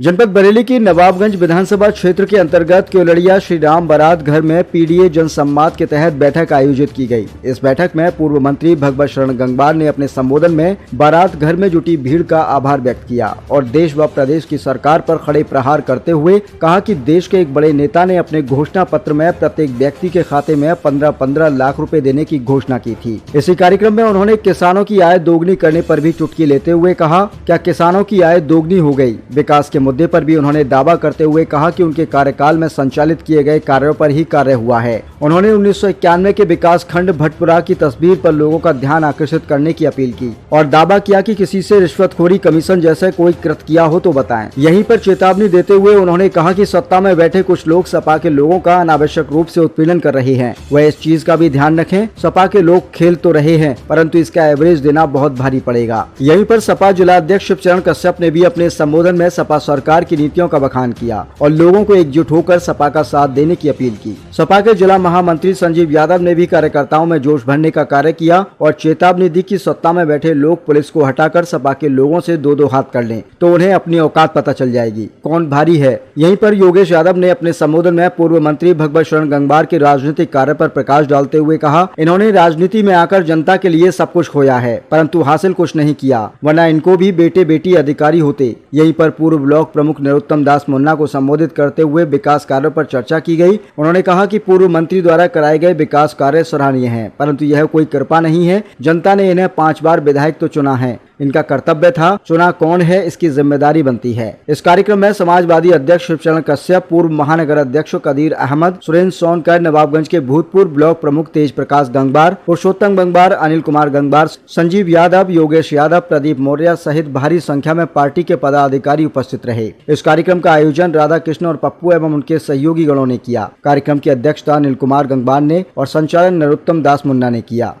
जनपद बरेली की नवाबगंज विधानसभा क्षेत्र के अंतर्गत केवलड़िया श्री राम बारात घर में पीडीए जन सम्माद के तहत बैठक आयोजित की गई। इस बैठक में पूर्व मंत्री भगवत शरण गंगवार ने अपने संबोधन में बारात घर में जुटी भीड़ का आभार व्यक्त किया और देश व प्रदेश की सरकार पर खड़े प्रहार करते हुए कहा कि देश के एक बड़े नेता ने अपने घोषणा पत्र में प्रत्येक व्यक्ति के खाते में 15-15 लाख रुपए देने की घोषणा की थी। इसी कार्यक्रम में उन्होंने किसानों की आय दोगुनी करने पर भी चुटकी लेते हुए कहा, क्या किसानों की आय दोगुनी हो गई? विकास के मुद्दे पर भी उन्होंने दावा करते हुए कहा कि उनके कार्यकाल में संचालित किए गए कार्यों पर ही कार्य हुआ है। उन्होंने 1991 के विकास खंड भटपुरा की तस्वीर पर लोगों का ध्यान आकर्षित करने की अपील की और दावा किया कि किसी से रिश्वतखोरी कमीशन जैसे कोई कृत्य किया हो तो बताएं। यहीं पर चेतावनी देते हुए उन्होंने कहा कि सत्ता में बैठे कुछ लोग सपा के लोगों का अनावश्यक रूप से उत्पीड़न कर रहे हैं। वह इस चीज का भी ध्यान रखें, सपा के लोग खेल तो रहे हैं परंतु इसका एवरेज देना बहुत भारी पड़ेगा। यहीं पर सपा जिला अध्यक्ष शिवचरण कश्यप ने भी अपने संबोधन में सपा सरकार की नीतियों का बखान किया और लोगों को एकजुट होकर सपा का साथ देने की अपील की। सपा के जिला महामंत्री संजीव यादव ने भी कार्यकर्ताओं में जोश भरने का कार्य किया और चेतावनी दी कि सत्ता में बैठे लोग पुलिस को हटाकर सपा के लोगों से दो हाथ कर लें तो उन्हें अपनी औकात पता चल जाएगी, कौन भारी है। यहीं पर योगेश यादव ने अपने संबोधन में पूर्व मंत्री भगवत शरण गंगवार के राजनीतिक कार्य पर प्रकाश डालते हुए कहा, इन्होंने राजनीति में आकर जनता के लिए सब कुछ खोया है परंतु हासिल कुछ नहीं किया, वरना इनको भी बेटे बेटी अधिकारी होते। यहीं पर पूर्व ब्लॉक प्रमुख नरोत्तम दास मुन्ना को संबोधित करते हुए विकास कार्यों पर चर्चा की गई। उन्होंने कहा कि पूर्व मंत्री द्वारा कराए गए विकास कार्य सराहनीय हैं परंतु यह कोई कृपा नहीं है। जनता ने इन्हें 5 बार विधायक तो चुना है, इनका कर्तव्य था, चुना कौन है इसकी जिम्मेदारी बनती है। इस कार्यक्रम में समाजवादी अध्यक्ष शिवचरण कश्यप, पूर्व महानगर अध्यक्ष कदीर अहमद, सुरेंद्र सोनकर, नवाबगंज के भूतपूर्व ब्लॉक प्रमुख तेज प्रकाश गंगवार, पुरुषोत्तम गंगवार, अनिल कुमार गंगवार, संजीव यादव, योगेश यादव, प्रदीप मौर्य सहित भारी संख्या में पार्टी के पदाधिकारी उपस्थित रहे। इस कार्यक्रम का आयोजन राधा कृष्ण और पप्पू एवं उनके सहयोगी गणों ने किया। कार्यक्रम की अध्यक्षता अनिल कुमार गंगवार ने और संचालन नरोत्तम दास मुन्ना ने किया।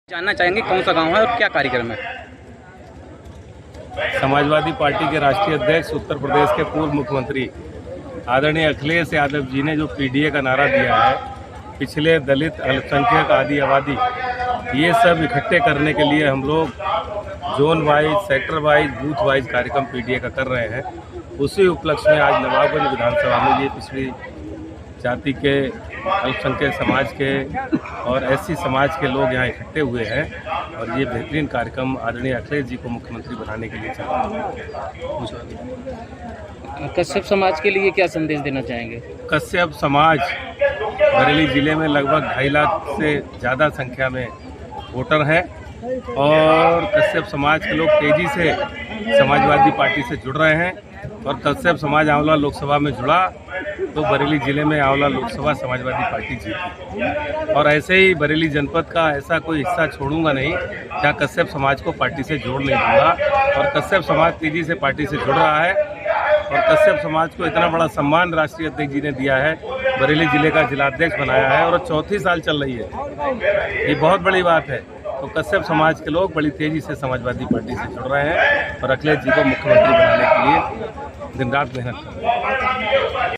जानना चाहेंगे कौन सा गांव है और क्या कार्यक्रम है? समाजवादी पार्टी के राष्ट्रीय अध्यक्ष उत्तर प्रदेश के पूर्व मुख्यमंत्री आदरणीय अखिलेश यादव जी ने जो पीडीए का नारा दिया है, पिछले दलित, अल्पसंख्यक, आदि आबादी, ये सब इकट्ठे करने के लिए हम लोग zone wise, sector wise, booth wise कार्यक्रम पीडीए का कर रहे हैं। उसी उपलक्ष्य में आज नवाबगंज विधानसभा में ये पिछड़ी जाति के, अल्पसंख्यक समाज के और एससी समाज के लोग यहाँ इकट्ठे हुए हैं और ये बेहतरीन कार्यक्रम आदरणीय अखिलेश जी को मुख्यमंत्री बनाने के लिए चल रहा है। कश्यप समाज के लिए क्या संदेश देना चाहेंगे? कश्यप समाज बरेली जिले में लगभग 2.5 लाख से ज़्यादा संख्या में वोटर हैं और कश्यप समाज के लोग तेज़ी से समाजवादी पार्टी से जुड़ रहे हैं और कश्यप समाज आंवला लोकसभा में जुड़ा तो बरेली जिले में आंवला लोकसभा समाजवादी पार्टी जीती। और ऐसे ही बरेली जनपद का ऐसा कोई हिस्सा छोड़ूंगा नहीं जहाँ कश्यप समाज को पार्टी से जोड़ नहीं दूंगा। और कश्यप समाज तेजी से पार्टी से जुड़ रहा है और कश्यप समाज को इतना बड़ा सम्मान राष्ट्रीय अध्यक्ष जी ने दिया है, बरेली जिले का जिलाध्यक्ष बनाया है और 34 साल चल रही है। ये बहुत बड़ी बात है। तो कश्यप समाज के लोग बड़ी तेजी से समाजवादी पार्टी से जुड़ रहे हैं और अखिलेश जी को मुख्यमंत्री बनाने के लिए दिन रात मेहनत कर रहे हैं।